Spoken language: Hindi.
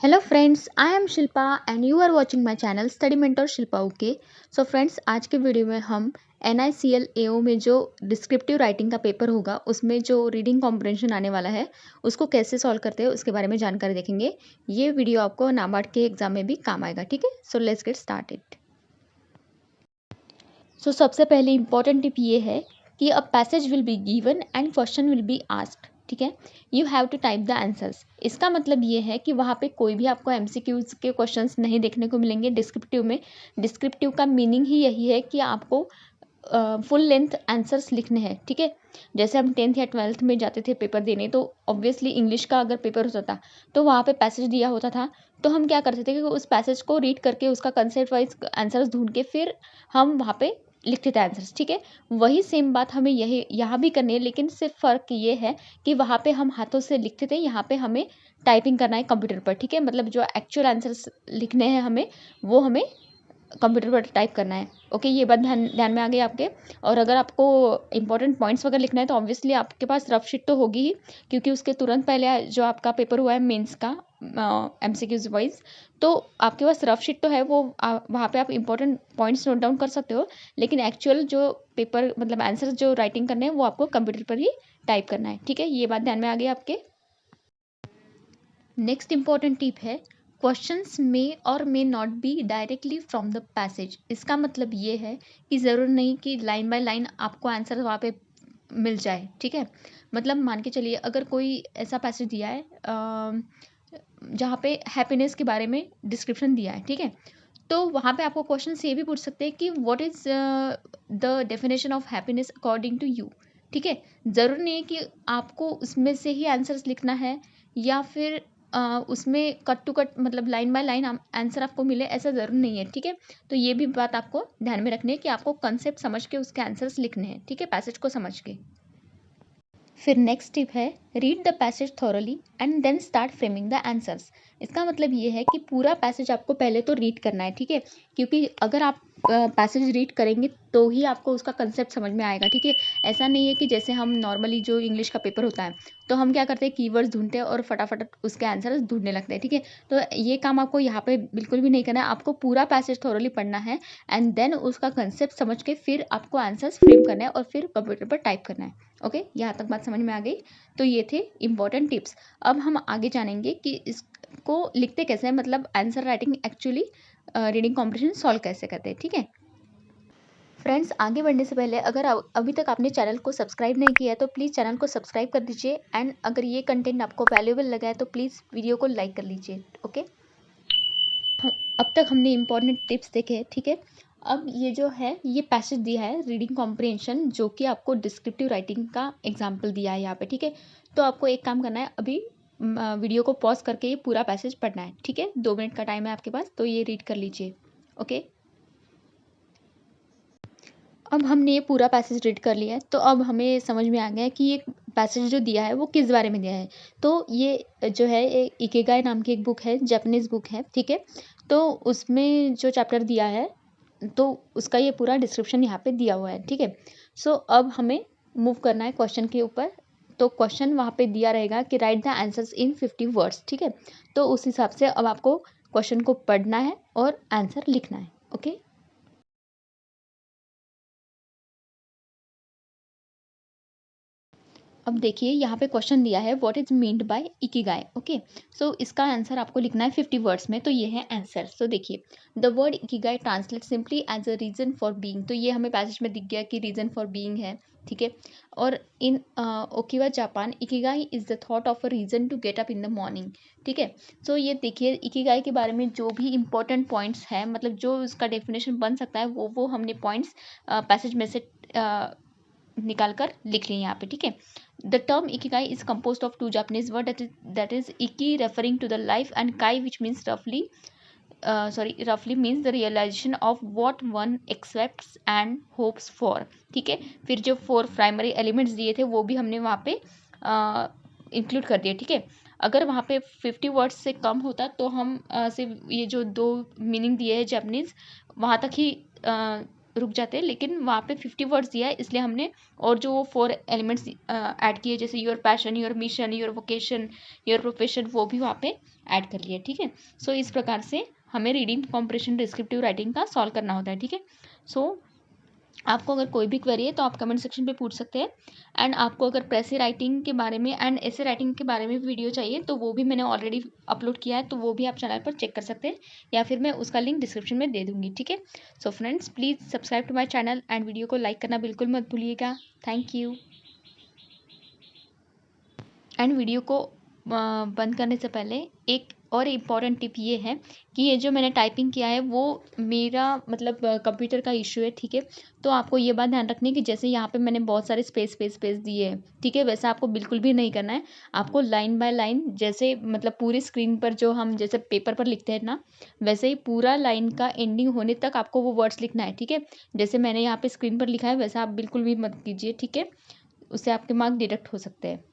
Hello friends, I am Shilpa and you are watching my channel study mentor Shilpa. Okay, so friends, आज के वीडियो में हम NICL AO में जो डिस्क्रिप्टिव राइटिंग का पेपर होगा उसमें जो रीडिंग कॉम्प्रिहेंशन आने वाला है उसको कैसे सॉल्व करते हैं उसके बारे में जानकारी देखेंगे। ये वीडियो आपको नाबार्ड के एग्जाम में भी काम आएगा। ठीक है, so let's get started. So सबसे पहले इंपॉर्टेंट टिप ये है कि a passage will be given and question will be asked. ठीक है, you have to type the answers. इसका मतलब ये है कि वहाँ पे कोई भी आपको MCQs के क्वेश्चंस नहीं देखने को मिलेंगे डिस्क्रिप्टिव में। डिस्क्रिप्टिव का मीनिंग ही यही है कि आपको फुल लेंथ आंसर्स लिखने हैं। ठीक है, जैसे हम 10th या 12th में जाते थे पेपर देने, तो ऑब्वियसली इंग्लिश का अगर पेपर होता था तो वहाँ पे पैसेज दिया होता था, तो हम क्या करते थे कि उस पैसेज को रीड करके उसका कंसेप्ट वाइज आंसर्स ढूंढ के फिर हम वहाँ पे लिखते थे आंसर्स। ठीक है, वही सेम बात हमें यही यहाँ भी करनी है, लेकिन सिर्फ फ़र्क ये है कि वहाँ पे हम हाथों से लिखते थे, यहाँ पे हमें टाइपिंग करना है कंप्यूटर पर। ठीक है, मतलब जो एक्चुअल आंसर्स लिखने हैं हमें, वो हमें कंप्यूटर पर टाइप करना है। ओके, ये बात ध्यान ध्यान में आ गई आपके। और अगर आपको इंपॉर्टेंट पॉइंट्स वगैरह लिखना है तो ऑब्वियसली आपके पास रफ शीट तो होगी ही, क्योंकि उसके तुरंत पहले जो आपका पेपर हुआ है मेंस का MCQs वाइज, तो आपके पास रफ शीट तो है, वो वहाँ पे आप इंपॉर्टेंट पॉइंट्स नोट डाउन कर सकते हो। लेकिन एक्चुअल जो पेपर मतलब आंसर जो राइटिंग करने हैं वो आपको कंप्यूटर पर ही टाइप करना है। ठीक है, ये बात ध्यान में आ गई आपके। नेक्स्ट इंपॉर्टेंट टिप है, क्वेश्चंस में और may not be directly from the passage. इसका मतलब ये है कि ज़रूर नहीं कि लाइन बाय लाइन आपको आंसर वहाँ पे मिल जाए। ठीक है, मतलब मान के चलिए अगर कोई ऐसा पैसेज दिया है जहाँ पे हैप्पीनेस के बारे में डिस्क्रिप्शन दिया है, ठीक है, तो वहाँ पे आपको क्वेश्चन ये भी पूछ सकते हैं कि what is the definition of happiness according to you. ठीक है, ज़रूर नहीं है कि आपको उसमें से ही आंसर्स लिखना है या फिर उसमें कट टू कट मतलब लाइन बाय लाइन आंसर आपको मिले, ऐसा ज़रूर नहीं है। ठीक है, तो ये भी बात आपको ध्यान में रखनी है कि आपको कंसेप्ट समझ के उसके आंसर्स लिखने हैं। ठीक है, पैसेज को समझ के। फिर नेक्स्ट टिप है, read the passage thoroughly and then start framing the answers. इसका मतलब ये है कि पूरा पैसेज आपको पहले तो रीड करना है। ठीक है, क्योंकि अगर आप पैसेज रीड करेंगे तो ही आपको उसका कंसेप्ट समझ में आएगा। ठीक है, ऐसा नहीं है कि जैसे हम नॉर्मली जो इंग्लिश का पेपर होता है तो हम क्या करते हैं, कीवर्ड्स ढूंढते हैं और फटाफट उसके आंसर्स ढूंढने लगते हैं। ठीक है, तो ये काम आपको यहाँ पे बिल्कुल भी नहीं करना है। आपको पूरा पैसेज थॉरली पढ़ना है एंड देन उसका कंसेप्ट समझ के फिर आपको आंसर्स फ्रेम करना है और फिर कंप्यूटर पर टाइप करना है। ओके, यहाँ तक बात समझ में आ गई। तो ये थे इम्पॉर्टेंट टिप्स। अब हम आगे जानेंगे कि इसको लिखते कैसे हैं, मतलब answer writing actually reading comprehension solve कैसे करते हैं। ठीक है फ्रेंड्स, आगे बढ़ने से पहले अगर अभी तक आपने चैनल को सब्सक्राइब नहीं किया है तो प्लीज़ चैनल को सब्सक्राइब कर दीजिए एंड अगर ये कंटेंट आपको वैल्यूएबल लगा है तो प्लीज़ वीडियो को लाइक कर लीजिए। ओके, अब तक हमने इम्पॉर्टेंट टिप्स देखे हैं। ठीक है, अब ये जो है ये पैसेज दिया है रीडिंग कॉम्प्रिहेंशन, जो कि आपको डिस्क्रिप्टिव राइटिंग का एग्जाम्पल दिया है यहाँ पे। ठीक है, तो आपको एक काम करना है, अभी वीडियो को पॉज करके ये पूरा पैसेज पढ़ना है। ठीक है, 2 मिनट का टाइम है आपके पास, तो ये रीड कर लीजिए। ओके, अब हमने ये पूरा पैसेज रीड कर लिया है, तो अब हमें समझ में आ गया है कि ये पैसेज जो दिया है वो किस बारे में दिया है। तो ये जो है इकिगाई नाम की एक बुक है, जापानीज़ बुक है। ठीक है, तो उसमें जो चैप्टर दिया है तो उसका ये पूरा डिस्क्रिप्शन यहाँ पे दिया हुआ है। ठीक है, सो अब हमें मूव करना है क्वेश्चन के ऊपर। तो क्वेश्चन वहाँ पे दिया रहेगा कि right the answers in 50 words. ठीक है, तो उस हिसाब से अब आपको क्वेश्चन को पढ़ना है और आंसर लिखना है। ओके, अब देखिए यहाँ पे क्वेश्चन दिया है, what is meant by ikigai. Okay, so इसका आंसर आपको लिखना है 50 वर्ड्स में। तो ये है आंसर। सो देखिए, the word ikigai translate simply as a reason for being. तो ये हमें पैसेज में दिख गया कि रीजन फॉर बीइंग है। ठीक है, और in Okinawa Japan ikigai is the thought of a reason to get up in the morning. ठीक है, सो ये देखिए इकिगाई के बारे में जो भी इंपॉर्टेंट पॉइंट्स हैं, मतलब जो उसका डेफिनेशन बन सकता है, वो हमने पॉइंट्स पैसेज में से निकाल कर लिख लिए यहाँ पे। ठीक है, the term Ikigai is composed of two Japanese word that is iki referring to the life and kai which means roughly means the realization of what one expects and hopes for। ठीक है, फिर जो 4 प्राइमरी एलिमेंट्स दिए थे वो भी हमने वहाँ पे इंक्लूड कर दिए। ठीक है, अगर वहाँ पे 50 वर्ड्स से कम होता तो हम सिर्फ ये जो 2 मीनिंग दिए हैं जापानीज़, वहाँ तक ही रुक जाते हैं, लेकिन वहाँ पे 50 वर्ड्स दिया है, इसलिए हमने और जो 4 एलिमेंट्स ऐड किए, जैसे your passion, your mission, your vocation, your profession, वो भी वहाँ पे ऐड कर लिए। ठीक है, सो इस प्रकार से हमें रीडिंग कॉम्प्रिहेंशन डिस्क्रिप्टिव राइटिंग का सॉल्व करना होता है। ठीक है, सो आपको अगर कोई भी क्वेरी है तो आप कमेंट सेक्शन पे पूछ सकते हैं। एंड आपको अगर प्रेसी राइटिंग के बारे में एंड ऐसे राइटिंग के बारे में वीडियो चाहिए तो वो भी मैंने ऑलरेडी अपलोड किया है, तो वो भी आप चैनल पर चेक कर सकते हैं, या फिर मैं उसका लिंक डिस्क्रिप्शन में दे दूँगी। ठीक है, so friends please subscribe to my channel and video को लाइक करना बिल्कुल मत भूलिएगा। Thank you. एंड वीडियो को बंद करने से पहले एक और इम्पॉर्टेंट टिप ये है कि ये जो मैंने टाइपिंग किया है वो मेरा मतलब कंप्यूटर का इशू है। ठीक है, तो आपको ये बात ध्यान रखनी है कि जैसे यहाँ पे मैंने बहुत सारे स्पेस दिए हैं, ठीक है, वैसा आपको बिल्कुल भी नहीं करना है। आपको लाइन बाय लाइन, जैसे मतलब पूरी स्क्रीन पर जो हम जैसे पेपर पर लिखते हैं ना, वैसे ही पूरा लाइन का एंडिंग होने तक आपको वो वर्ड्स लिखना है। ठीक है, जैसे मैंने यहाँ पे स्क्रीन पर लिखा है वैसा आप बिल्कुल भी मत कीजिए। ठीक है, उससे आपके मार्क डिडक्ट हो सकते हैं।